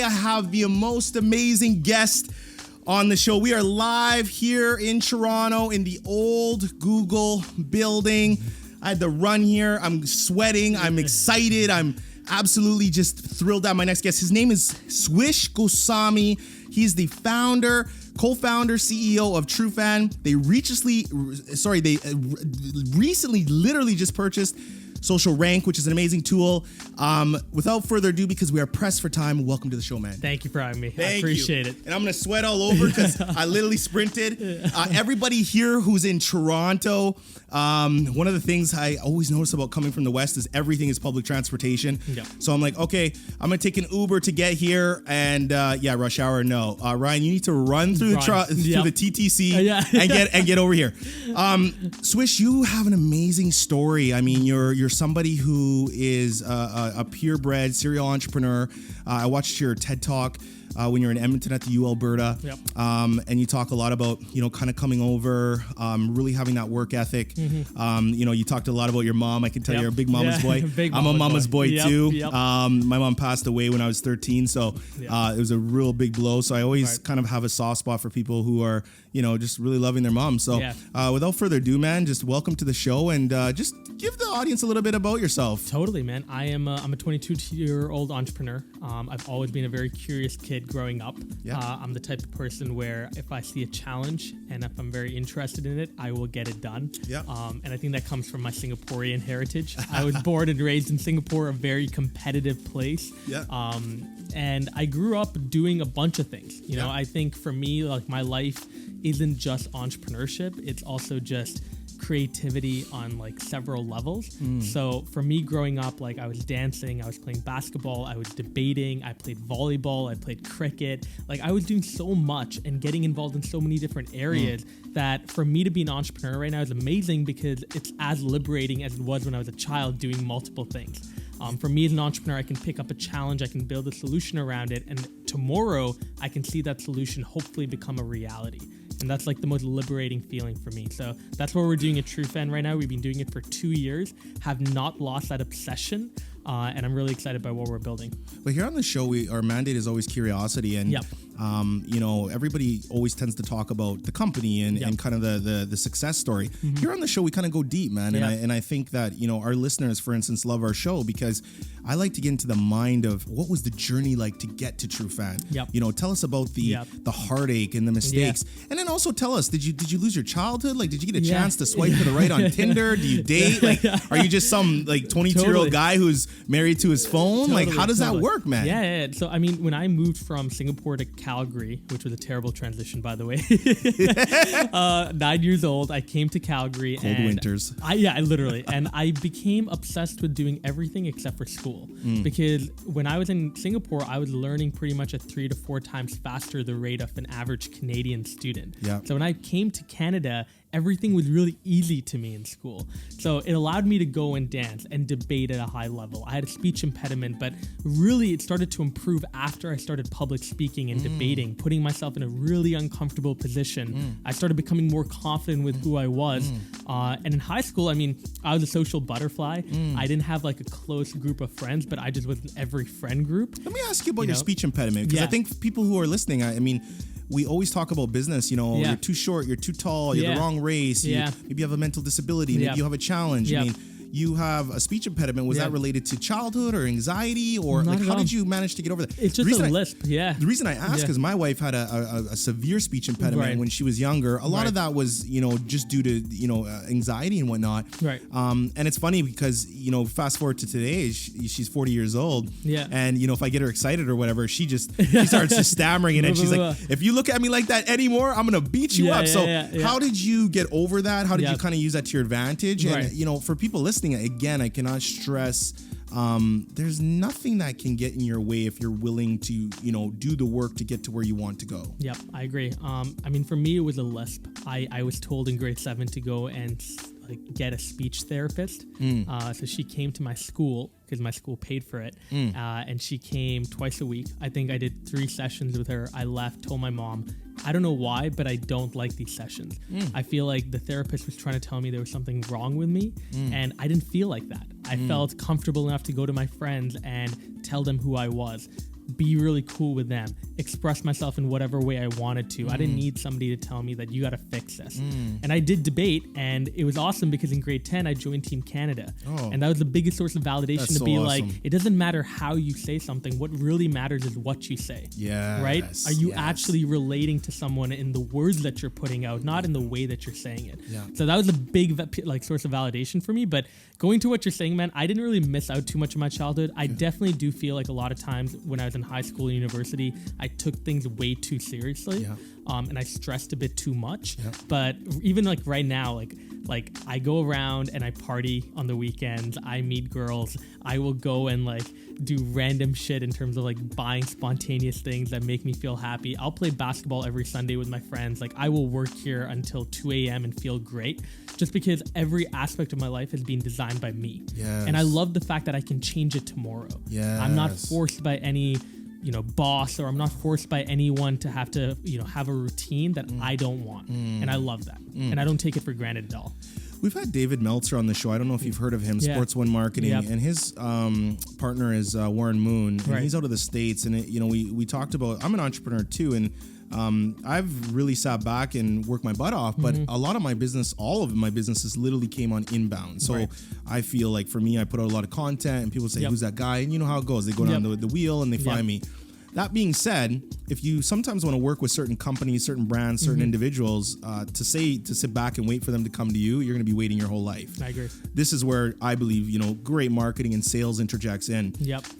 I have the most amazing guest on the show. We are live here in Toronto in the old Google building. I had to run here. I'm sweating. I'm excited. I'm absolutely just thrilled at my next guest. His name is Swish Goswami. He's the founder, co-founder, CEO of TrueFan. They recently literally just purchased Social Rank, which is an amazing tool. Without further ado, because we are pressed for time, welcome to the show, man. Thank you for having me. I appreciate it. And I'm going to sweat all over because I literally sprinted. Everybody here who's in Toronto, one of the things I always notice about coming from the West is everything is public transportation. Yep. So I'm like, okay, I'm going to take an Uber to get here. And rush hour, no. Ryan, you need to run through the TTC and get over here. Swish, you have an amazing story. I mean, you're somebody who is a purebred serial entrepreneur. I watched your TED Talk when you're in Edmonton at the U Alberta. Yep. And you talk a lot about, kind of coming over, really having that work ethic. Mm-hmm. You talked a lot about your mom. I can tell you're a big mama's boy. I'm a mama's boy too. Yep. My mom passed away when I was 13, so it was a real big blow. So I always kind of have a soft spot for people who are, just really loving their mom. So without further ado, man, just welcome to the show and just give the audience a little bit about yourself. Totally, man. I'm a 22-year-old entrepreneur. I've always been a very curious kid growing up. I'm the type of person where if I see a challenge and if I'm very interested in it, I will get it done. And I think that comes from my Singaporean heritage. I was born and raised in Singapore, a very competitive place. And I grew up doing a bunch of things. I think for me, like, my life isn't just entrepreneurship. It's also just creativity on like several levels. So for me growing up, like, I was dancing, I was playing basketball, I was debating, I played volleyball, I played cricket. Like, I was doing so much and getting involved in so many different areas that for me to be an entrepreneur right now is amazing because it's as liberating as it was when I was a child doing multiple things. For me as an entrepreneur, I can pick up a challenge, I can build a solution around it, and tomorrow I can see that solution hopefully become a reality. And that's like the most liberating feeling for me. So that's what we're doing at TrueFan right now. We've been doing it for 2 years, have not lost that obsession. And I'm really excited by what we're building. But here on the show, our mandate is always curiosity. And, everybody always tends to talk about the company and kind of the success story. Mm-hmm. Here on the show, we kind of go deep, man. And I think that, our listeners, for instance, love our show because I like to get into the mind of what was the journey like to get to TrueFan. Tell us about the heartache and the mistakes. And then also tell us, did you lose your childhood? Like, did you get a chance to swipe to the right on Tinder? Do you date? Like, are you just some like 22-year-old guy who's married to his phone? Like, how does that work, man? Yeah. So, I mean, when I moved from Singapore to Calgary, which was a terrible transition, by the way, 9 years old, I came to Calgary. Cold winters. I literally. And I became obsessed with doing everything except for school. Because when I was in Singapore, I was learning pretty much at 3 to 4 times faster the rate of an average Canadian student. So when I came to Canada, everything was really easy to me in school. So it allowed me to go and dance and debate at a high level. I had a speech impediment, but really it started to improve after I started public speaking and debating, putting myself in a really uncomfortable position. I started becoming more confident with who I was. And in high school, I mean, I was a social butterfly. I didn't have like a close group of friends, but I just was in every friend group. Let me ask you about your speech impediment, because I think people who are listening, I mean, we always talk about business, you're too short, you're too tall, you're the wrong race, maybe you have a mental disability, maybe you have a challenge. I mean, you have a speech impediment. Was that related to childhood or anxiety, or like how did you manage to get over that? It's just a lisp. The reason I ask is my wife had a severe speech impediment when she was younger. A lot of that was, just due to, anxiety and whatnot. And it's funny because, fast forward to today, she's 40 years old. And, if I get her excited or whatever, she starts just stammering it. And she's like, if you look at me like that anymore, I'm going to beat you up. So how did you get over that? How did you kind of use that to your advantage? And, for people listening, again, I cannot stress, there's nothing that can get in your way if you're willing to, do the work to get to where you want to go. Yep, I agree. I mean, for me, it was a lisp. I was told in grade 7 to go and get a speech therapist. So she came to my school because my school paid for it. And she came twice a week. I think I did 3 sessions with her. I left, told my mom, I don't know why, but I don't like these sessions. I feel like the therapist was trying to tell me there was something wrong with me, and I didn't feel like that. I felt comfortable enough to go to my friends and tell them who I was. be really cool with them, express myself in whatever way I wanted to. I didn't need somebody to tell me that you got to fix this. And I did debate, and it was awesome because in grade 10, I joined Team Canada. And that was the biggest source of validation to be like, it doesn't matter how you say something. What really matters is what you say. Right? Are you actually relating to someone in the words that you're putting out, not in the way that you're saying it? So that was a big source of validation for me. But going to what you're saying, man, I didn't really miss out too much in my childhood. I definitely do feel like a lot of times when I was in high school and university, I took things way too seriously. And I stressed a bit too much. But even like right now, like I go around and I party on the weekends. I meet girls. I will go and like do random shit in terms of like buying spontaneous things that make me feel happy. I'll play basketball every Sunday with my friends. Like I will work here until 2 a.m. and feel great just because every aspect of my life has been designed by me. And I love the fact that I can change it tomorrow. I'm not forced by any boss, or I'm not forced by anyone to have to, have a routine that I don't want. And I love that. And I don't take it for granted at all. We've had David Meltzer on the show. I don't know if you've heard of him, Sports One Marketing, and his partner is Warren Moon, and he's out of the States. And we talked about, I'm an entrepreneur too, and I've really sat back and worked my butt off, but a lot of my business, all of my businesses literally came on inbound. So I feel like for me, I put out a lot of content and people say, who's that guy? And you know how it goes. They go down the wheel and they find me. That being said, if you sometimes want to work with certain companies, certain brands, certain individuals, to sit back and wait for them to come to you, you're going to be waiting your whole life. I agree. This is where I believe, great marketing and sales interjects in.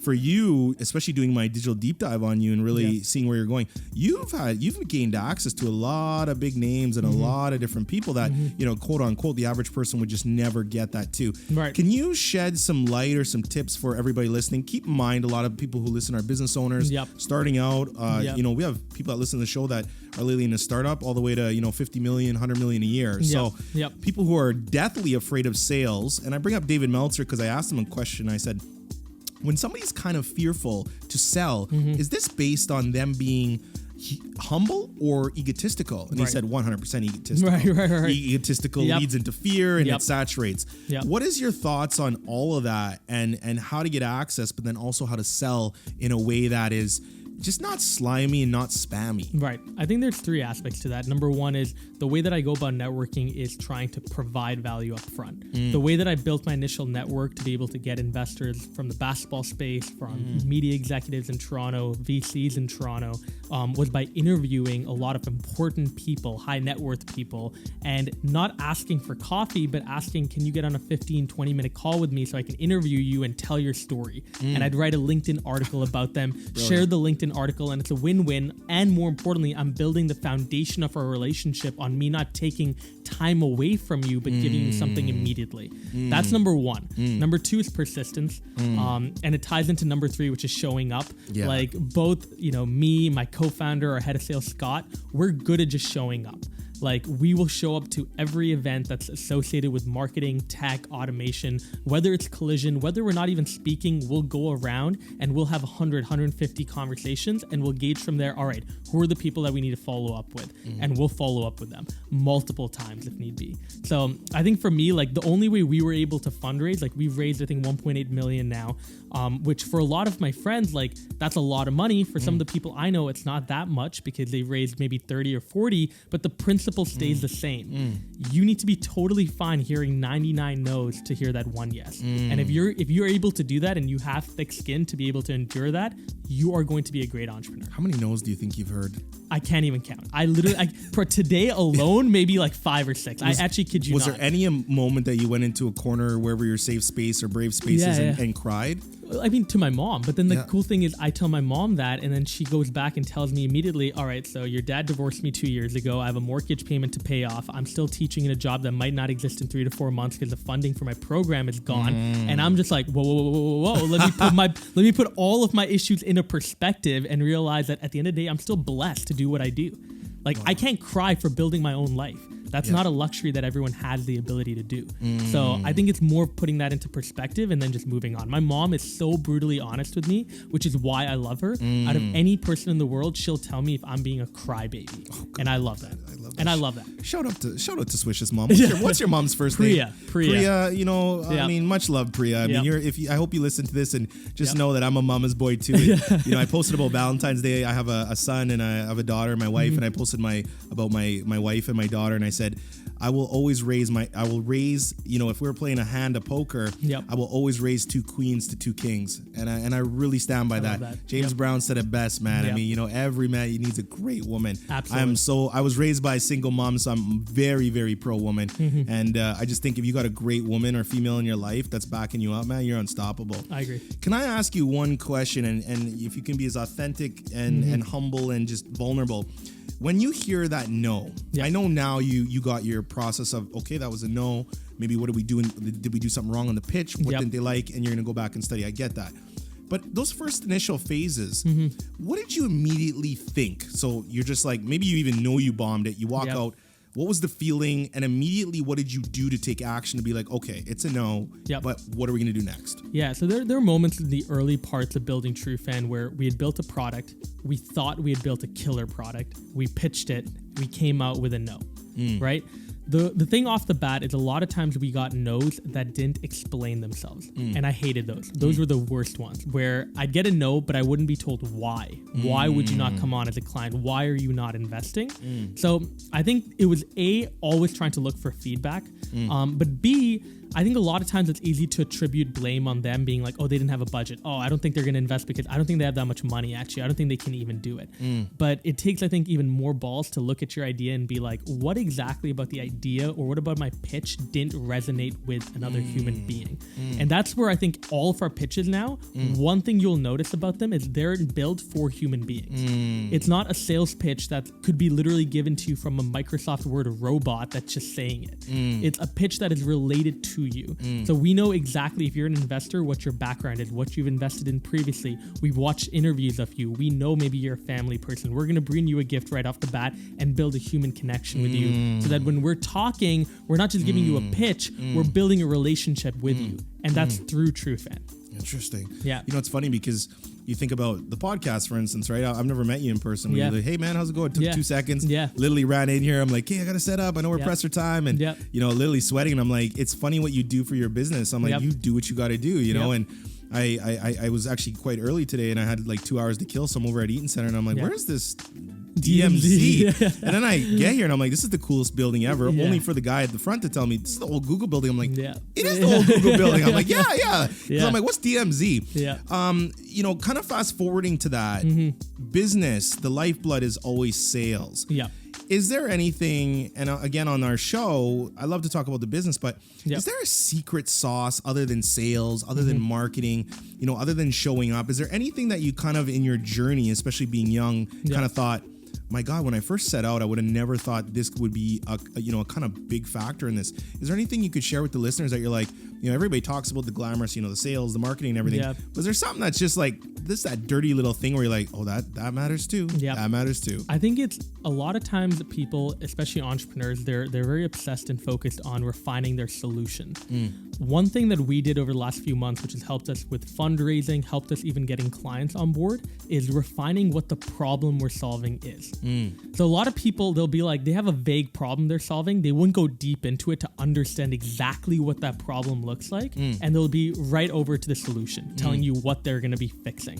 For you, especially doing my digital deep dive on you and really seeing where you're going, you've gained access to a lot of big names and a lot of different people that, quote unquote, the average person would just never get that too. Can you shed some light or some tips for everybody listening? Keep in mind, a lot of people who listen are business owners. Starting out, we have people that listen to the show that are literally in a startup all the way to 50 million, 100 million a year. So people who are deathly afraid of sales, and I bring up David Meltzer because I asked him a question. I said, when somebody's kind of fearful to sell, is this based on them being humble or egotistical? And he said 100% egotistical. Egotistical leads into fear and it saturates. What is your thoughts on all of that and how to get access, but then also how to sell in a way that is just not slimy and not spammy? I think there's 3 aspects to that. Number 1 is the way that I go about networking is trying to provide value up front. The way that I built my initial network to be able to get investors from the basketball space, from media executives in Toronto, VCs in Toronto, was by interviewing a lot of important people, high net worth people, and not asking for coffee, but asking, can you get on a 15, 20-minute call with me so I can interview you and tell your story? And I'd write a LinkedIn article about them, share the LinkedIn article, and it's a win-win. And more importantly, I'm building the foundation of our relationship on me not taking time away from you, but giving you something immediately. That's number 1. Number 2 is persistence. And it ties into number 3, which is showing up. Like both, me, my co-founder, our head of sales, Scott, we're good at just showing up. Like we will show up to every event that's associated with marketing, tech, automation, whether it's Collision, whether we're not even speaking, we'll go around and we'll have 100, 150 conversations and we'll gauge from there, all right, who are the people that we need to follow up with? And we'll follow up with them multiple times if need be. So I think for me, like the only way we were able to fundraise, like we've raised, I think 1.8 million now, which for a lot of my friends, like that's a lot of money. For some of the people I know, it's not that much because they raised maybe 30 or 40, but the principle stays the same. You need to be totally fine hearing 99 no's to hear that one yes. And if you're able to do that and you have thick skin to be able to endure that, you are going to be a great entrepreneur. How many no's do you think you've heard? I can't even count. I literally, for today alone, maybe like 5 or 6. I actually kid you not. Was there any moment that you went into a corner wherever your safe space or brave spaces and cried? I mean, to my mom. But then the cool thing is I tell my mom that, and then she goes back and tells me immediately, all right, so your dad divorced me 2 years ago. I have a mortgage payment to pay off. I'm still teaching in a job that might not exist in 3 to 4 months because the funding for my program is gone. And I'm just like, whoa. Let me put all of my issues into perspective and realize that at the end of the day, I'm still blessed to do what I do. Like, I can't cry for building my own life. That's not a luxury that everyone has the ability to do. So I think it's more putting that into perspective and then just moving on. My mom is so brutally honest with me, which is why I love her. Out of any person in the world, she'll tell me if I'm being a crybaby. And I love that. I love that. Shout out to Swish's mom. What's your mom's first name? Priya. You know, I mean, much love, Priya. I mean, I hope you listen to this and just know that I'm a mama's boy too. And, you know, I posted about Valentine's Day. I have a son and I have a daughter, my wife, and I posted about my wife and my daughter, and I said, I will raise, you know, if we're playing a hand of poker, I will always raise 2 queens to 2 kings. And I really stand by that. James Brown said it best, man. I mean, you know, every man needs a great woman. Absolutely. I was raised by a single mom, so I'm very, very pro woman. And I just think if you got a great woman or female in your life that's backing you up, man, you're unstoppable. I agree. Can I ask you one question, and if you can be as authentic and humble and just vulnerable? When you hear that no, I know now you got your process of, okay, that was a no. Maybe what did we do? Did we do something wrong on the pitch? What didn't they like? And you're going to go back and study. I get that. But those first initial phases, what did you immediately think? So you're just like, maybe you even know you bombed it. You walk out. What was the feeling? And immediately, what did you do to take action to be like, okay, it's a no, but what are we going to do next? Yeah, so there are moments in the early parts of building TrueFan where we had built a product. We thought we had built a killer product. We pitched it. We came out with a no, right? The thing off the bat is a lot of times we got no's that didn't explain themselves. And I hated those. Those were the worst ones, where I'd get a no, but I wouldn't be told why. Why would you not come on as a client? Why are you not investing? So I think it was A, always trying to look for feedback. But B, I think a lot of times it's easy to attribute blame on them being like, oh, they didn't have a budget. Oh, I don't think they're going to invest because I don't think they have that much money, actually. I don't think they can even do it. But it takes, I think, even more balls to look at your idea and be like, what exactly about the idea or what about my pitch didn't resonate with another human being? And that's where I think all of our pitches now, one thing you'll notice about them is they're built for human beings. It's not a sales pitch that could be literally given to you from a Microsoft Word robot that's just saying it. It's a pitch that is related to you. So we know exactly, if you're an investor, what your background is, what you've invested in previously. We've watched interviews of you. We know maybe you're a family person. We're going to bring you a gift right off the bat and build a human connection with you, so that when we're talking, we're not just giving you a pitch, we're building a relationship with you. And that's through TrueFan. Interesting. Yeah. You know, it's funny because you think about the podcast, for instance, right? I've never met you in person. You're like, hey, man, how's it going? It took 2 seconds. Literally ran in here. I'm like, hey, I got to set up. I know we're pressed for time. And, you know, literally sweating. And I'm like, it's funny what you do for your business. I'm like, you do what you got to do, you know? And I was actually quite early today and I had like 2 hours to kill. So I'm over at Eaton Center and I'm like, where's this DMZ? And then I get here and I'm like, this is the coolest building ever. Only for the guy at the front to tell me this is the old Google building. I'm like, it is the old Google building. I'm like, yeah. I'm like, what's DMZ? You know, kind of fast forwarding to that, business, the lifeblood is always sales. Is there anything, and again on our show, I love to talk about the business, but is there a secret sauce other than sales, other than marketing, you know, other than showing up? Is there anything that you kind of in your journey, especially being young, kind of thought, my God, when I first set out, I would have never thought this would be a kind of big factor in this. Is there anything you could share with the listeners that you're like, you know, everybody talks about the glamorous, you know, the sales, the marketing and everything. Was there something that's just like that dirty little thing where you're like, oh, that matters too. That matters too. I think it's a lot of times people, especially entrepreneurs, they're very obsessed and focused on refining their solution. One thing that we did over the last few months, which has helped us with fundraising, helped us even getting clients on board, is refining what the problem we're solving is. So a lot of people, they'll be like, they have a vague problem they're solving. They wouldn't go deep into it to understand exactly what that problem looks like. And they'll be right over to the solution, telling you what they're going to be fixing.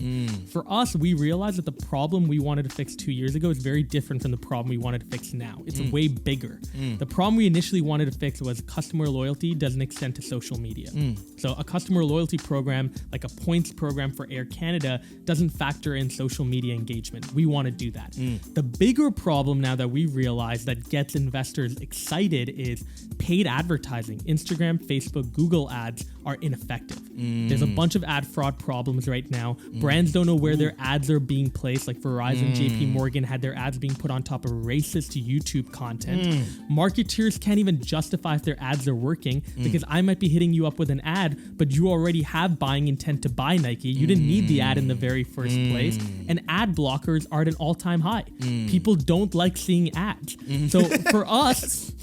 For us, we realized that the problem we wanted to fix 2 years ago is very different from the problem we wanted to fix now. It's way bigger. The problem we initially wanted to fix was customer loyalty doesn't extend to social media. So a customer loyalty program, like a points program for Air Canada, doesn't factor in social media engagement. We want to do that. The bigger problem now that we realize that gets investors excited is paid advertising. Instagram, Facebook, Google digital ads are ineffective. There's a bunch of ad fraud problems right now. Brands don't know where their ads are being placed. Like Verizon, JP Morgan had their ads being put on top of racist YouTube content. Marketeers can't even justify if their ads are working because I might be hitting you up with an ad, but you already have buying intent to buy Nike. You didn't need the ad in the very first place. And ad blockers are at an all-time high. People don't like seeing ads. So for us,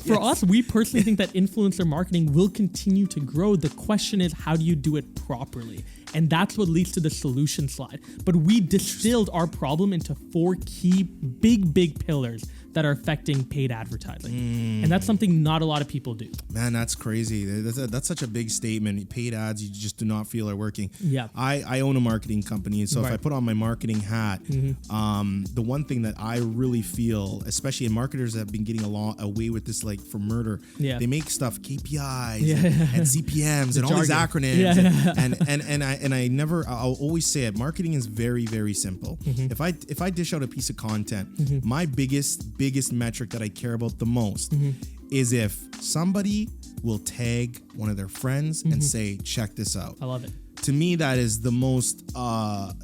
we personally think that influencer marketing will continue to grow. The question is, how do you do it properly? And that's what leads to the solution slide. But we distilled our problem into 4 key big pillars that are affecting paid advertising. And that's something not a lot of people do. Man, that's crazy. That's such a big statement. Paid ads, you just do not feel are working. Yeah. I own a marketing company. And so if I put on my marketing hat, the one thing that I really feel, especially in marketers that have been getting away with this, like for murder, they make stuff KPIs and CPMs and all these acronyms. And I'll always say it. Marketing is very, very simple. If I dish out a piece of content, my biggest metric that I care about the most is if somebody will tag one of their friends and say, check this out. I love it. To me, that is the most,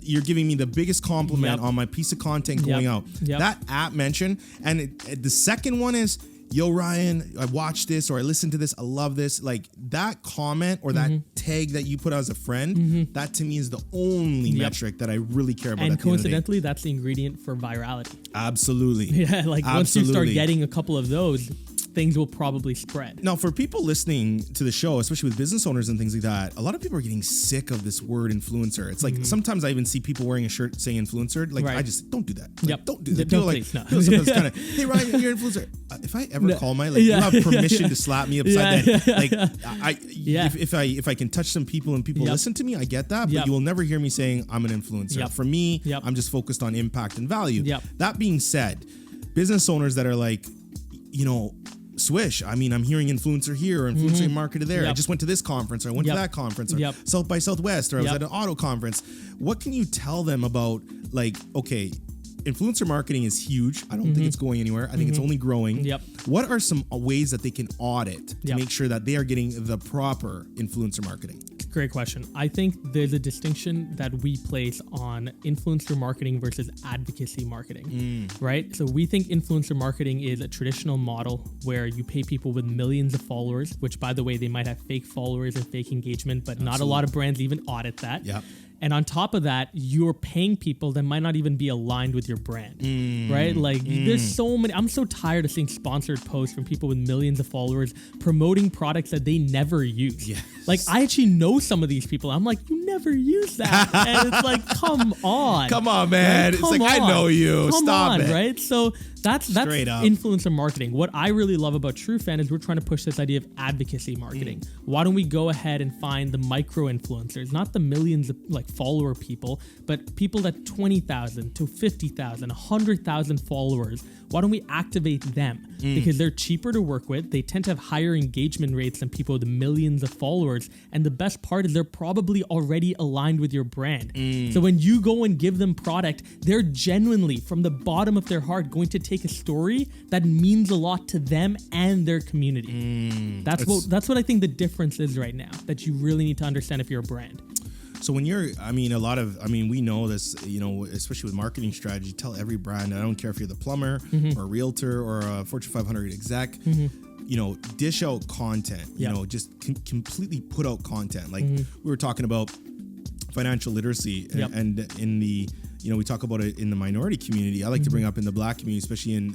you're giving me the biggest compliment on my piece of content going out. That app mention. And the second one is, yo, Ryan, I watched this or I listened to this. I love this. Like that comment or that tag that you put out as a friend, that to me is the only metric that I really care about. And coincidentally, that's the ingredient for virality. Absolutely. Yeah, like once you start getting a couple of those, things will probably spread. Now, for people listening to the show, especially with business owners and things like that, a lot of people are getting sick of this word influencer. It's like sometimes I even see people wearing a shirt saying influencer. Like I just don't do that. Like, don't do that. People sometimes kind of, hey Ryan, you're an influencer. If I ever call my you have permission to slap me upside the head. Like if I can touch some people and people listen to me, I get that. But you will never hear me saying I'm an influencer. For me, I'm just focused on impact and value. That being said, business owners that are like, Swish, I mean, I'm hearing influencer here or influencer marketer there. I just went to this conference or I went to that conference or South by Southwest or I was at an auto conference. What can you tell them about, like, okay, influencer marketing is huge. I don't think it's going anywhere. I think it's only growing. What are some ways that they can audit to make sure that they are getting the proper influencer marketing? Great question. I think there's a distinction that we place on influencer marketing versus advocacy marketing, right? So we think influencer marketing is a traditional model where you pay people with millions of followers, which, by the way, they might have fake followers and fake engagement, but not a lot of brands even audit that. And on top of that, you're paying people that might not even be aligned with your brand, right? Like there's so many, I'm so tired of seeing sponsored posts from people with millions of followers promoting products that they never use. Like I actually know some of these people. I'm like, you never use that. And it's like, come on. Come on, man. It's like, I know you. Stop it. Right? So that's influencer marketing. What I really love about TrueFan is we're trying to push this idea of advocacy marketing. Why don't we go ahead and find the micro influencers, not the millions of follower people, but people that 20,000 to 50,000, 100,000 followers. Why don't we activate them? Because they're cheaper to work with. They tend to have higher engagement rates than people with millions of followers. And the best part is they're probably already aligned with your brand. So when you go and give them product, they're genuinely, from the bottom of their heart, going to take a story that means a lot to them and their community. That's what I think the difference is right now, that you really need to understand if you're a brand. So when you're, we know this, especially with marketing strategy, tell every brand, I don't care if you're the plumber or a realtor or a Fortune 500 exec, dish out content, just completely put out content. Like we were talking about financial literacy and in the, we talk about it in the minority community. I like to bring up in the Black community, especially in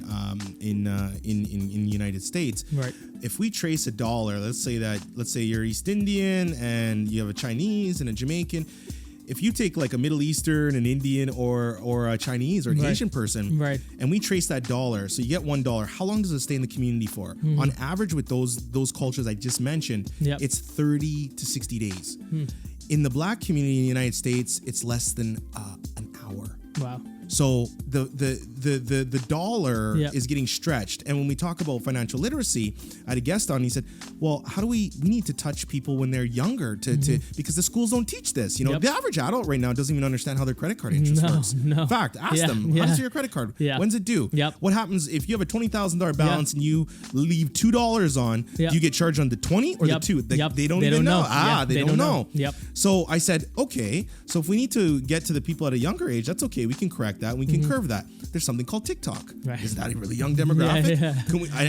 the United States. Right. If we trace $1, let's say you're East Indian and you have a Chinese and a Jamaican. If you take like a Middle Eastern, an Indian, or a Chinese or an Asian person, and we trace that $1, so you get $1, how long does it stay in the community for? On average, with those cultures I just mentioned, it's 30 to 60 days. In the Black community in the United States, it's less than an hour. Wow. So the dollar is getting stretched. And when we talk about financial literacy, I had a guest on, he said, well, how do we need to touch people when they're younger to because the schools don't teach this. You know, the average adult right now doesn't even understand how their credit card interest works. No. In fact, ask them, how does your credit card? When's it due? What happens if you have a $20,000 balance and you leave $2 on? Do you get charged on the 20 or the 2? They don't even know. They don't know. So I said, okay, so if we need to get to the people at a younger age, that's okay. We can correct that. We can curve that. There's something called TikTok. Is that a really young demographic?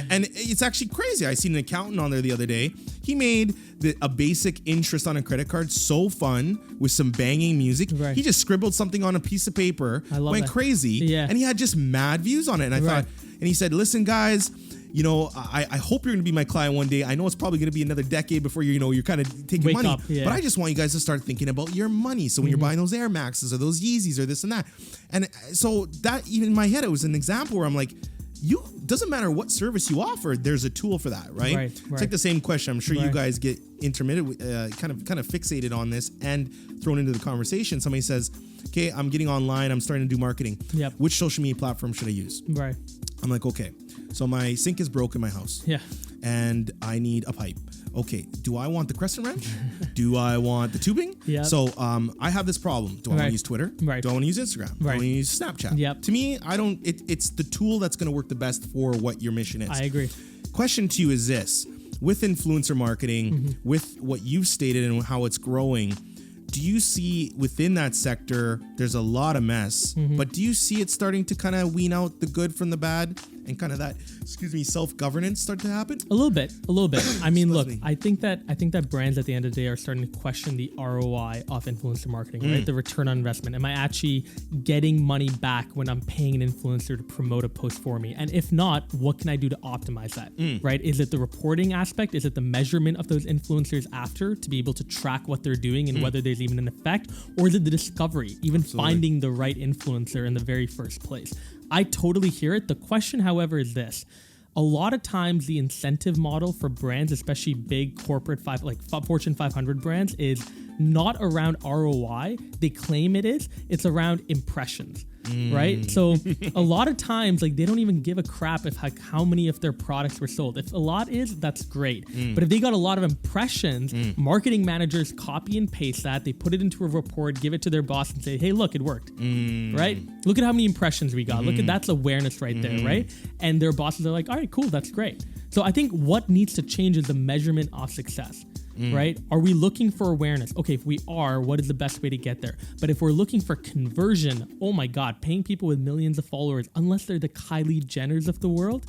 And it's actually crazy. I seen an accountant on there the other day. He made a basic interest on a credit card so fun with some banging music. He just scribbled something on a piece of paper, went crazy, and he had just mad views on it. And I thought, and he said, listen, guys, you know, I hope you're going to be my client one day. I know it's probably going to be another decade before you're kind of taking money. But I just want you guys to start thinking about your money. So when you're buying those Air Maxes or those Yeezys or this and that. And so that, even in my head, it was an example where I'm like, doesn't matter what service you offer, there's a tool for that, right? It's like the same question. I'm sure you guys get intermittent, kind of fixated on this and thrown into the conversation. Somebody says, okay, I'm getting online. I'm starting to do marketing. Which social media platform should I use? I'm like, okay, so my sink is broke in my house. And I need a pipe. Okay, do I want the Crescent Wrench? Do I want the tubing? So I have this problem. Do I want to use Twitter? Do I want to use Instagram? Do I want to use Snapchat? To me, I don't. It's the tool that's going to work the best for what your mission is. I agree. Question to you is this: with influencer marketing, with what you've stated and how it's growing, do you see within that sector there's a lot of mess, but do you see it starting to kind of wean out the good from the bad and kind of that, self-governance start to happen? A little bit. I mean, look, I think that brands at the end of the day are starting to question the ROI of influencer marketing, right? The return on investment. Am I actually getting money back when I'm paying an influencer to promote a post for me? And if not, what can I do to optimize that, right? Is it the reporting aspect? Is it the measurement of those influencers after to be able to track what they're doing and whether there's even an effect? Or is it the discovery, even finding the right influencer in the very first place? I totally hear it. The question, however, is this. A lot of times the incentive model for brands, especially big corporate Fortune 500 brands, is not around ROI. They claim it is. It's around impressions. Right? So a lot of times, they don't even give a crap if how many of their products were sold. If a lot is, that's great. But if they got a lot of impressions, marketing managers copy and paste that. They put it into a report, give it to their boss and say, hey, look, it worked. Right? Look at how many impressions we got. Look at that's awareness right there, right? And their bosses are like, all right, cool, that's great. So I think what needs to change is the measurement of success. Right? Are we looking for awareness? Okay, if we are, what is the best way to get there? But if we're looking for conversion, oh my God, paying people with millions of followers, unless they're the Kylie Jenners of the world,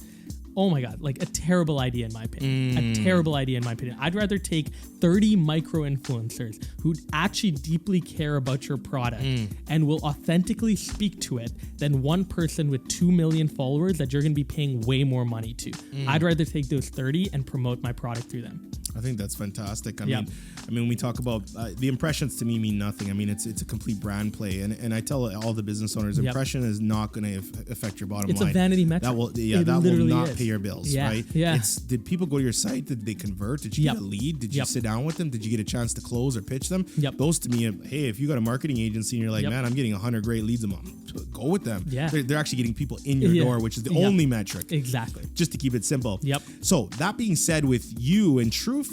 oh my God, a terrible idea in my opinion. A terrible idea in my opinion. I'd rather take 30 micro influencers who actually deeply care about your product and will authentically speak to it than one person with 2 million followers that you're going to be paying way more money to. I'd rather take those 30 and promote my product through them. I think that's fantastic. I mean, when we talk about the impressions, to me mean nothing. I mean, it's a complete brand play, and I tell all the business owners, impression is not going to affect your bottom line. It's a vanity metric. That will not pay your bills, right? Yeah. Did people go to your site? Did they convert? Did you get a lead? Did you sit down with them? Did you get a chance to close or pitch them? Those to me, hey, if you got a marketing agency and you're like, man, I'm getting 100 great leads a month, go with them. They're actually getting people in your door, which is the only metric. Exactly. Just to keep it simple. So that being said, with you and TrueFan,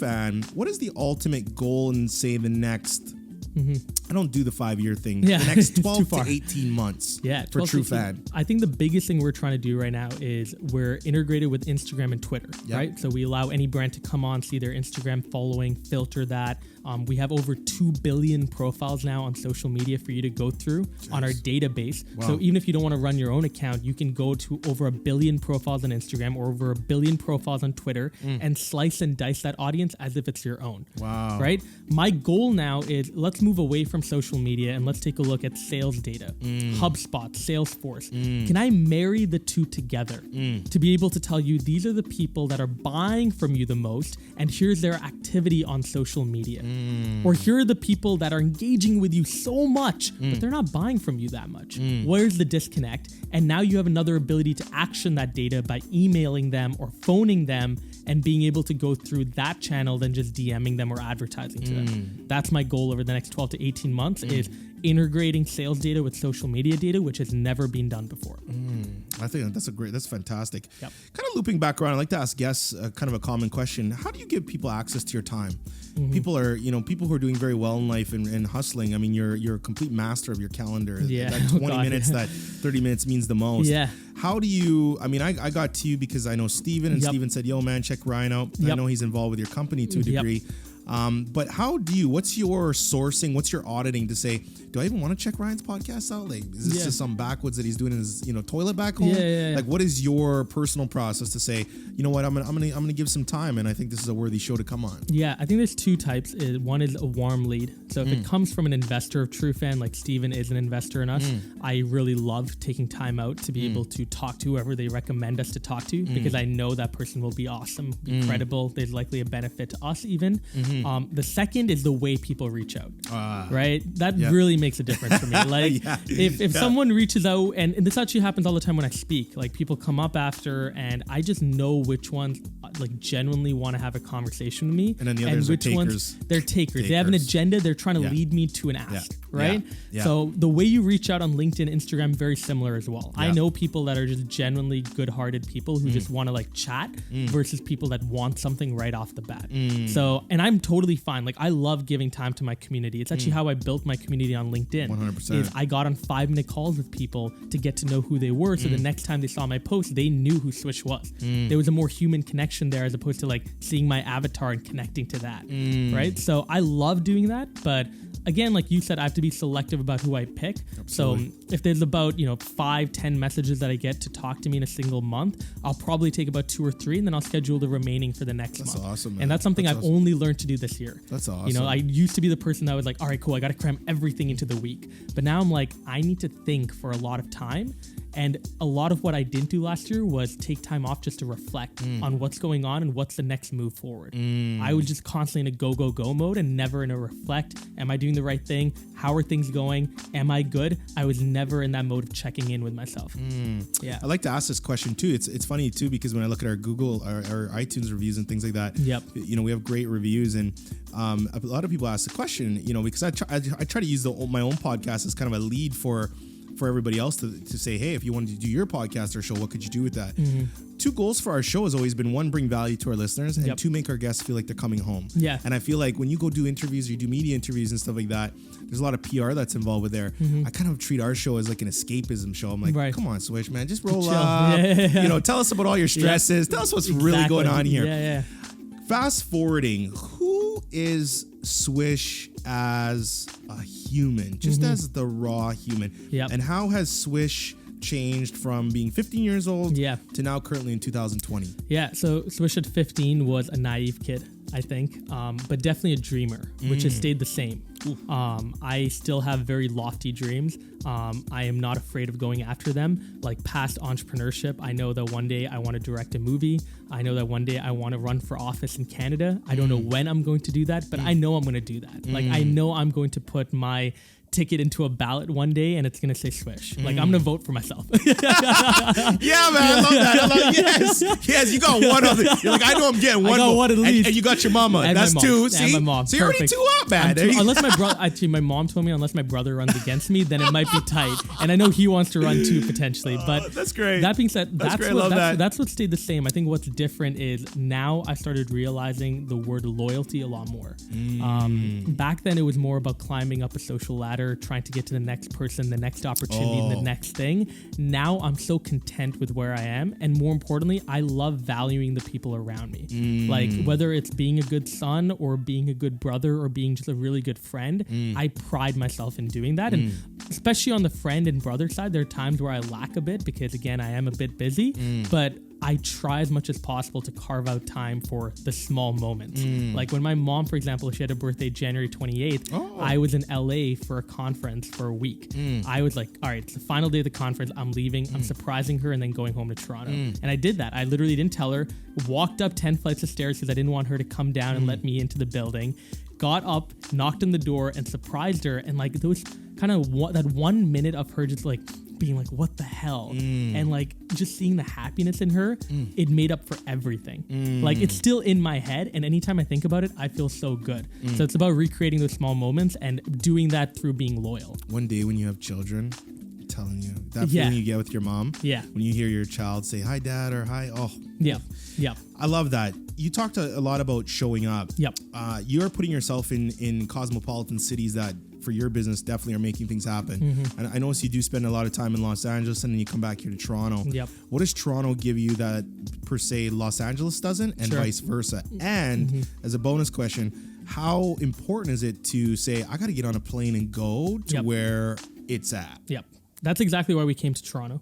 what is the ultimate goal in, say, the next, I don't do the 5-year thing, the next 12 to 18 months for TrueFan? I think the biggest thing we're trying to do right now is we're integrated with Instagram and Twitter, right? So we allow any brand to come on, see their Instagram following, filter that. We have over 2 billion profiles now on social media for you to go through on our database. So even if you don't want to run your own account, you can go to over 1 billion profiles on Instagram or over 1 billion profiles on Twitter and slice and dice that audience as if it's your own. Right? My goal now is let's move away from social media and let's take a look at sales data, HubSpot, Salesforce. Can I marry the two together to be able to tell you these are the people that are buying from you the most and here's their activity on social media? Or here are the people that are engaging with you so much, but they're not buying from you that much. Where's the disconnect? And now you have another ability to action that data by emailing them or phoning them and being able to go through that channel than just DMing them or advertising to them. That's my goal over the next 12 to 18 months is integrating sales data with social media data, which has never been done before. I think that's fantastic. Yep. Kind of looping back around, I like to ask guests kind of a common question. How do you give people access to your time? People who are doing very well in life and hustling. I mean, you're a complete master of your calendar. Yeah. That 20 minutes, that 30 minutes means the most. Yeah. How do you, I mean, I got to you because I know Steven, and Steven said, yo, man, check Ryan out. I know he's involved with your company to a degree. But what's your sourcing? What's your auditing to say, do I even want to check Ryan's podcast out? Like, is this just some backwoods that he's doing in his, toilet back home? Like, what is your personal process to say, you know what, I'm gonna give some time, and I think this is a worthy show to come on? Yeah, I think there's two types. One is a warm lead. So if it comes from an investor of true fan, like Steven is an investor in us, I really love taking time out to be able to talk to whoever they recommend us to talk to, because I know that person will be awesome, be credible. There's likely a benefit to us even. The second is the way people reach out, right? That really makes a difference for me. Like if someone reaches out, and this actually happens all the time when I speak, like people come up after and I just know which ones like genuinely want to have a conversation with me. And then the others are takers. Ones, they're takers. They have an agenda. They're trying to lead me to an ask, right? So the way you reach out on LinkedIn, Instagram, very similar as well. I know people that are just genuinely good-hearted people who just want to like chat versus people that want something right off the bat. So, and I'm totally fine. Like I love giving time to my community. It's actually how I built my community on LinkedIn. 100%. Is I got on 5-minute calls with people to get to know who they were. So the next time they saw my post, they knew who Swish was. There was a more human connection there as opposed to like seeing my avatar and connecting to that. Right. So I love doing that. But again, like you said, I have to be selective about who I pick. Absolutely. So if there's about, 5-10 messages that I get to talk to me in a single month, I'll probably take about 2 or 3 and then I'll schedule the remaining for the next month. That's awesome, man. And that's something I've only learned to do this year. That's awesome. I used to be the person that was like, all right, cool, I got to cram everything into the week. But now I'm like, I need to think for a lot of time. And a lot of what I didn't do last year was take time off just to reflect on what's going on and what's the next move forward. I was just constantly in a go, go, go mode and never in a reflect. Am I doing the right thing? How are things going? Am I good? I was never in that mode of checking in with myself. Yeah. I like to ask this question too. It's funny too, because when I look at our Google, our iTunes reviews and things like that, we have great reviews, and a lot of people ask the question, because I try to use my own podcast as kind of a lead for everybody else to say, hey, if you wanted to do your podcast or show, what could you do with that? 2 goals for our show has always been, 1, bring value to our listeners, and 2, make our guests feel like they're coming home. Yeah. And I feel like when you go do interviews or you do media interviews and stuff like that, there's a lot of PR that's involved with there. I kind of treat our show as like an escapism show. I'm like, come on, Swish, man, just roll up. Tell us about all your stresses. Tell us what's really going on here. Fast forwarding, who is Swish as a human, just as the raw human? And how has Swish changed from being 15 years old to now currently in 2020? So Swish at 15 was a naive kid, I think, but definitely a dreamer, which has stayed the same. I still have very lofty dreams. I am not afraid of going after them. Like past entrepreneurship, I know that one day I want to direct a movie. I know that one day I want to run for office in Canada. I don't know when I'm going to do that, but I know I'm going to do that. Like I know I'm going to put my ticket into a ballot one day and it's going to say Swish. Like I'm going to vote for myself. Yeah, man. I love that. Yes. You got one other. You're like, I know I'm getting one vote. One at least. And you got your mama. And that's my 2. See? And my mom. So you're already 2 up, man. Unless my brother, actually, my mom told me unless my brother runs against me, then it might be tight. And I know he wants to run too potentially. But that's great. That being said, that's what stayed the same. I think what's different is now I started realizing the word loyalty a lot more. Back then it was more about climbing up a social ladder, trying to get to the next person, the next opportunity, the next thing. Now I'm so content with where I am, and more importantly, I love valuing the people around me. Like whether it's being a good son or being a good brother or being just a really good friend, I pride myself in doing that. And especially on the friend and brother side, there are times where I lack a bit because again, I am a bit busy, but I try as much as possible to carve out time for the small moments. Like when my mom, for example, she had a birthday January 28th, I was in LA for a conference for a week. I was like, all right, it's the final day of the conference. I'm leaving. I'm surprising her and then going home to Toronto. And I did that. I literally didn't tell her, walked up 10 flights of stairs because I didn't want her to come down and let me into the building. Got up, knocked on the door and surprised her. And like those kind of that 1 minute of her just like being like, what the hell? And like just seeing the happiness in her, it made up for everything. Like it's still in my head, and anytime I think about it, I feel so good. So it's about recreating those small moments and doing that through being loyal. One day when you have children, I'm telling you, that feeling you get with your mom, when you hear your child say hi dad or hi, I love that. You talked a lot about showing up. You're putting yourself in cosmopolitan cities that for your business definitely are making things happen. And I notice you do spend a lot of time in Los Angeles and then you come back here to Toronto. What does Toronto give you that per se Los Angeles doesn't, and vice versa? And as a bonus question, how important is it to say, I got to get on a plane and go to where it's at? That's exactly why we came to Toronto.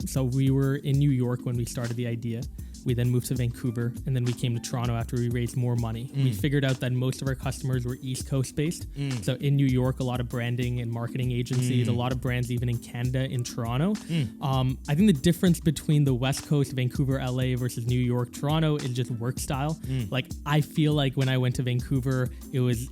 So we were in New York when we started the idea. We then moved to Vancouver, and then we came to Toronto after we raised more money. We figured out that most of our customers were East Coast based. So in New York, a lot of branding and marketing agencies, a lot of brands even in Canada, in Toronto. I think the difference between the West Coast, Vancouver, LA versus New York, Toronto is just work style. Like I feel like when I went to Vancouver, it was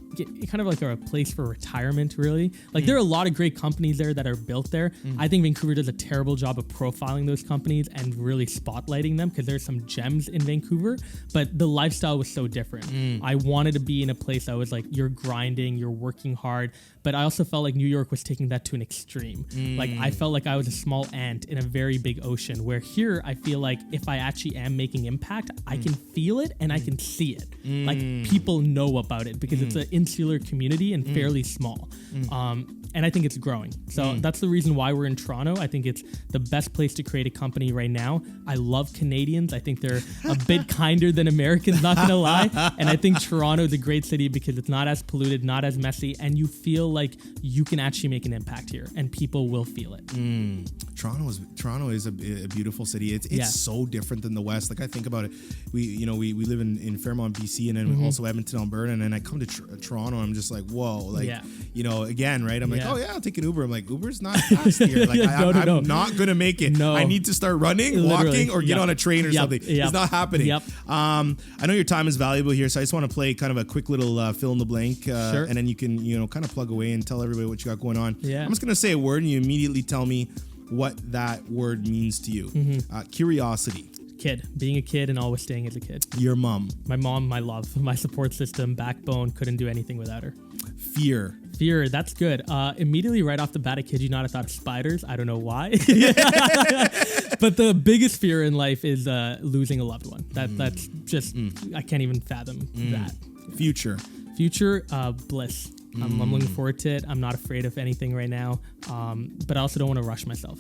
kind of like a place for retirement, really. Like there are a lot of great companies there that are built there. I think Vancouver does a terrible job of profiling those companies and really spotlighting them, because there's some gems in Vancouver, but the lifestyle was so different. I wanted to be in a place that was like, you're grinding, you're working hard, but I also felt like New York was taking that to an extreme. Like I felt like I was a small ant in a very big ocean, where here I feel like if I actually am making impact, I can feel it and I can see it. Like people know about it because it's an insular community and fairly small. And I think it's growing. So that's the reason why we're in Toronto. I think it's the best place to create a company right now. I love Canadians. I think they're a bit kinder than Americans, not gonna lie. And I think Toronto is a great city because it's not as polluted, not as messy, and you feel like you can actually make an impact here and people will feel it. Toronto is a beautiful city. It's so different than the West. Like I think about it, we live in Fairmont, BC, and then also Edmonton, Alberta, and then I come to Toronto and I'm just like, whoa, like again, right? I'm like, oh yeah, I'll take an Uber. I'm like, Uber's not fast here. Like I'm not gonna make it. I need to start running, walking, or get on a train or something. It's not happening. I know your time is valuable here, so I just want to play kind of a quick little fill in the blank, and then you can kind of plug away and tell everybody what you got going on. I'm just gonna say a word and you immediately tell me what that word means to you. Curiosity. Kid. Being a kid and always staying as a kid. Your mom. My mom, my love, my support system, backbone. Couldn't do anything without her. Fear. Fear, that's good. Immediately right off the bat, I kid you not, I thought of spiders. I don't know why. But the biggest fear in life is losing a loved one. That's just, I can't even fathom that. Future. Future, bliss. I'm looking forward to it. I'm not afraid of anything right now, but I also don't want to rush myself.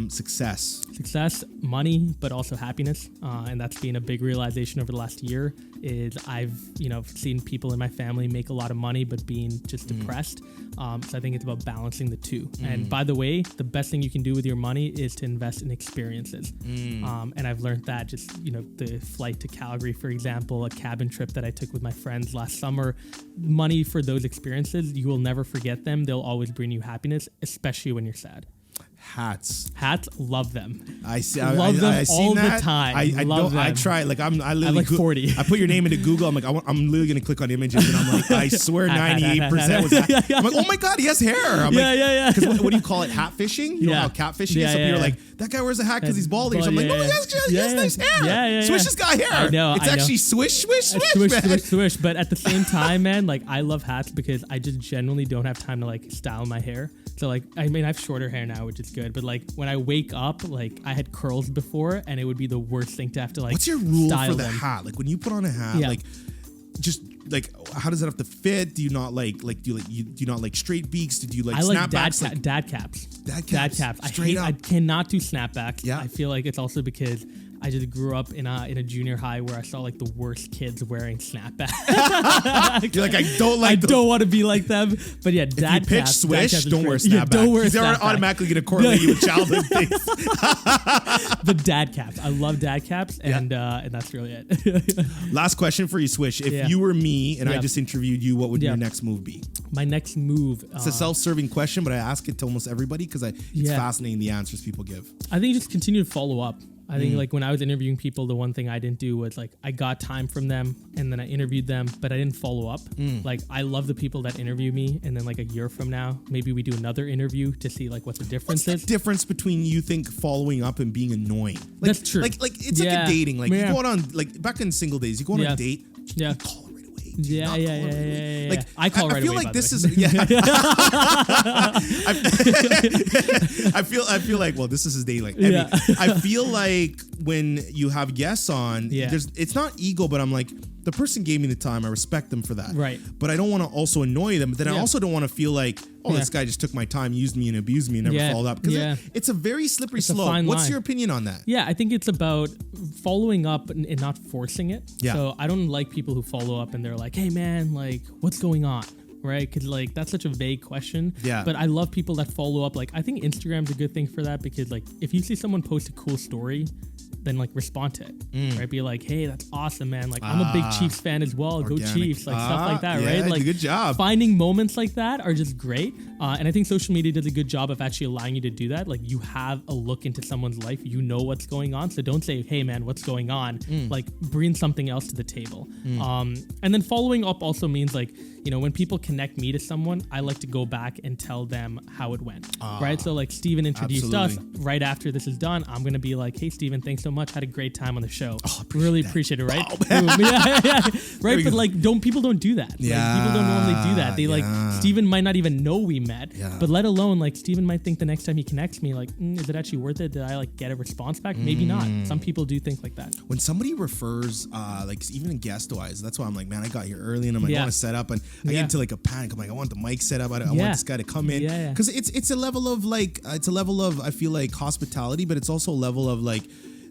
Success, money, but also happiness, and that's been a big realization over the last year. Is I've seen people in my family make a lot of money but being just depressed. So I think it's about balancing the two. And by the way, the best thing you can do with your money is to invest in experiences. And I've learned that just the flight to Calgary, for example, a cabin trip that I took with my friends last summer. Money for those experiences, you will never forget them. They'll always bring you happiness, especially when you're sad. Hats, love them. I see. Love them I all that. I time. I love them. I try. Like I literally like 40. I put your name into Google. I'm like, I'm literally gonna click on images, and I'm like, I swear 98% was hat. I'm like, oh my god, he has hair. I'm like, because what do you call it? Hat fishing? You know how catfishing is? So people are like, that guy wears a hat because he's balding. So I'm like, no, he has nice hair. Swish has got hair. I know. It's actually swish, swish. But at the same time, man, like I love hats because I just genuinely don't have time to like style my hair. So like, I mean, I have shorter hair now, which is good. But like when I wake up, like I had curls before, and it would be the worst thing to have to like. What's your rule style for the them. hat? Like when you put on a hat, like just like how does it have to fit? Do you not do you not like straight beaks? Do you like snapbacks? Dad caps. Dad caps. Straight up. I cannot do snapbacks. Yeah. I feel like it's also because I just grew up in a junior high where I saw like the worst kids wearing snapbacks. You're like, I don't like. I don't want to be like them. But yeah, dad if you pitch caps, Swish, don't wear snapbacks. Don't wear they're automatically going to correlate you with childhood things. But dad caps, I love dad caps, and that's really it. Last question for you, Swish. If you were me and I just interviewed you, what would your next move be? My next move. It's a self-serving question, but I ask it to almost everybody because it's fascinating the answers people give. I think just continue to follow up. I think like when I was interviewing people, the one thing I didn't do was like I got time from them and then I interviewed them, but I didn't follow up. Like I love the people that interview me, and then like a year from now, maybe we do another interview to see like what the difference is. What's the difference between you think following up and being annoying? Like, That's true. Like it's like a dating. Like you go on like back in single days, you go on a date, you call her right away. Yeah. Like I call right away. I feel like this is I feel like this is his dating. Like I feel like when you have guests on, it's not ego, but I'm like, the person gave me the time. I respect them for that. Right. But I don't want to also annoy them. But then I also don't want to feel like, this guy just took my time, used me and abused me and never followed up. Because it's a very slippery slope. What's your opinion on that? Yeah, I think it's about following up and not forcing it. Yeah. So I don't like people who follow up and they're like, hey man, like what's going on? Right? Because like that's such a vague question. Yeah. But I love people that follow up. Like I think Instagram's a good thing for that, because like if you see someone post a cool story, then like respond to it, right? Be like, hey, that's awesome, man. Like I'm a big Chiefs fan as well. Organic. Go Chiefs, like stuff like that, right? Like good job. Finding moments like that are just great. And I think social media does a good job of actually allowing you to do that. Like you have a look into someone's life, you know what's going on. So don't say, hey man, what's going on? Like bring something else to the table. And then following up also means like, you know, when people connect me to someone, I like to go back and tell them how it went, right? So like Steven introduced us. Right after this is done, I'm going to be like, hey, Steven, thanks so much. Had a great time on the show. Really appreciate it, right? Right? But like, people don't do that. Yeah. Like, people don't normally do that. They like, Steven might not even know we met, but let alone like Steven might think the next time he connects me, like, is it actually worth it? Did I like get a response back? Maybe not. Some people do think like that. When somebody refers, like even in guest wise, that's why I'm like, man, I got here early and I'm like, I want to set up, and I get into like a panic. I'm like, I want the mic set up. I want this guy to come in, because it's a level of like, I feel like hospitality, but it's also a level of like,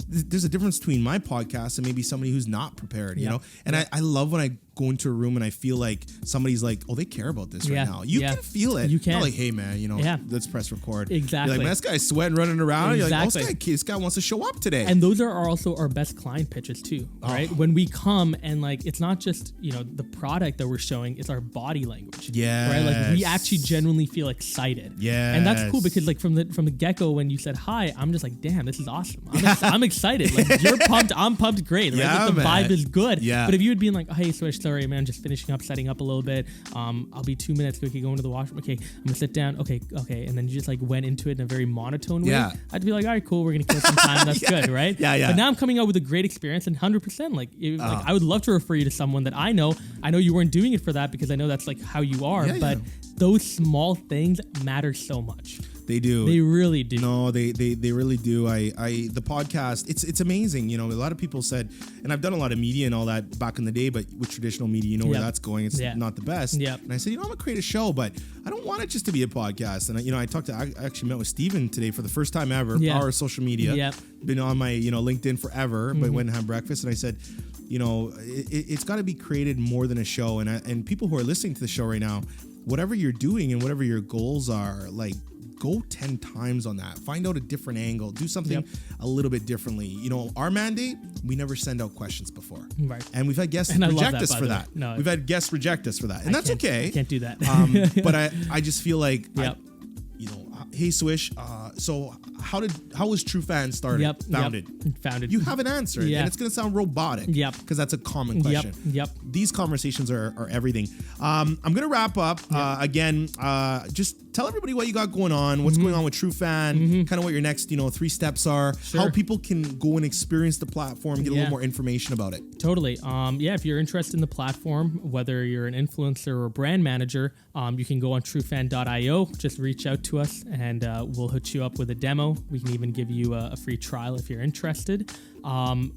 there's a difference between my podcast and maybe somebody who's not prepared, you know? And I love when I go into a room and I feel like somebody's like, oh, they care about this right now. You can feel it. You can. Not like, hey man, you know, let's press record. Exactly. You're like, man, this guy's sweating, running around. You're like, oh, this guy wants to show up today. And those are also our best client pitches too, right? When we come and like, it's not just, you know, the product that we're showing, it's our body language. Yeah. Right? Like we actually genuinely feel excited. Yeah. And that's cool, because like from the get-go, when you said hi, I'm just like, damn, this is awesome. I'm excited. Like you're pumped, I'm pumped, great. Right? Yeah, like, the vibe is good. Yeah. But if you had been like, oh, hey, Swish, sorry, man, just finishing up, setting up a little bit. I'll be 2 minutes. Okay, going to the washroom. Okay, I'm gonna sit down. Okay. And then you just like went into it in a very monotone way. I'd be like, all right, cool. We're gonna kill some time. That's good, right? But now I'm coming out with a great experience, and 100%. Like I would love to refer you to someone that I know. I know you weren't doing it for that, because I know that's like how you are. But those small things matter so much. They do. They really do. No, they really do. The podcast, it's amazing. You know, a lot of people said, and I've done a lot of media and all that back in the day, but with traditional media, you know where that's going. It's not the best. And I said, I'm gonna create a show, but I don't want it just to be a podcast. And I actually met with Steven today for the first time ever. Power of social media. Been on my LinkedIn forever, but went and had breakfast, and I said, it's got to be created more than a show. And people who are listening to the show right now, whatever you're doing and whatever your goals are, like, go 10 times on that. Find out a different angle. Do something a little bit differently. You know, our mandate, we never send out questions before. Right. And we've had guests reject us for that. No, we've had guests reject us for that. And that's okay. I can't do that. But I just feel like, hey Swish, so how was True Fan started? Founded. You have an answer, and it's gonna sound robotic. Because that's a common question. These conversations are everything. I'm gonna wrap up. Again, just tell everybody what you got going on, what's going on with True Fan, kind of what your next 3 steps are, how people can go and experience the platform, get a little more information about it. Totally. If you're interested in the platform, whether you're an influencer or a brand manager, you can go on truefan.io, just reach out to us, and we'll hook you up with a demo. We can even give you a free trial if you're interested.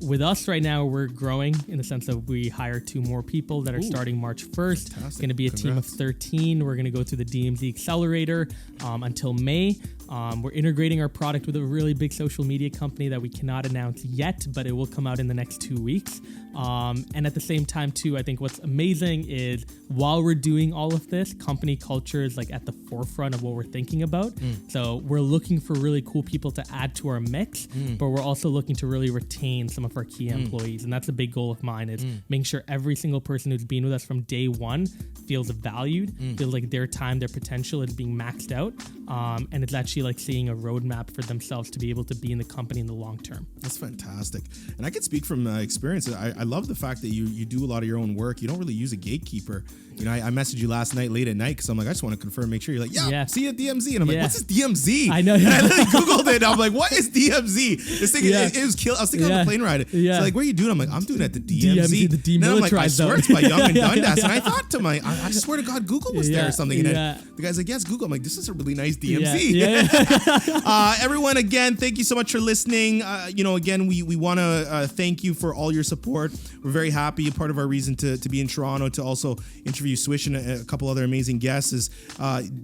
With us right now, we're growing in the sense that we hire 2 more people that are starting March 1st. Fantastic. It's going to be a team of 13. We're going to go through the DMZ Accelerator until May. We're integrating our product with a really big social media company that we cannot announce yet, but it will come out in the next 2 weeks. And at the same time, too, I think what's amazing is while we're doing all of this, company culture is like at the forefront of what we're thinking about. So we're looking for really cool people to add to our mix, but we're also looking to really retain some of our key employees. And that's a big goal of mine, is making sure every single person who's been with us from day one feels valued, feels like their time, their potential is being maxed out. and it's actually like seeing a roadmap for themselves to be able to be in the company in the long term. That's fantastic. And I can speak from experience. I love the fact that you do a lot of your own work. You don't really use a gatekeeper. You know, I messaged you last night late at night because I'm like, I just want to confirm, make sure. You're like, yeah. See you at DMZ. And I'm like, what's this DMZ? I know. And I literally Googled it. And I'm like, what is DMZ? This thing, it was kill. I was thinking on the plane ride. So like, what are you doing? I'm like, I'm doing it at the DMZ. The demilitarized. And I'm like, I swear it's by Young and Dundas. Yeah. And I thought to I swear to God, Google was there or something. And then the guy's like, yes, Google. I'm like, this is a really nice DMZ. Everyone, again, thank you so much for listening. Again, we want to thank you for all your support. We're very happy. Part of our reason to be in Toronto to also interview Swish and a couple other amazing guests is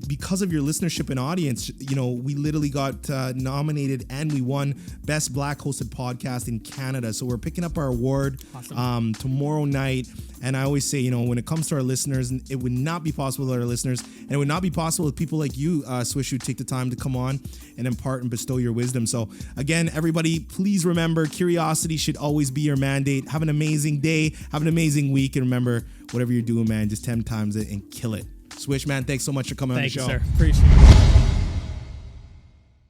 because of your listenership and audience. You know, we literally got nominated and we won Best Black Hosted Podcast in Canada. So we're picking up our award tomorrow night. And I always say, when it comes to our listeners, it would not be possible with our listeners, and it would not be possible with people like you, Swish, who take the time to come on and impart and bestow your wisdom. So again, everybody, please remember, curiosity should always be your mandate. Have an amazing day. Have an amazing week. And remember, whatever you're doing, man, just 10 times it and kill it. Swish, man, thanks so much for coming on the show. Thank you, sir. Appreciate it.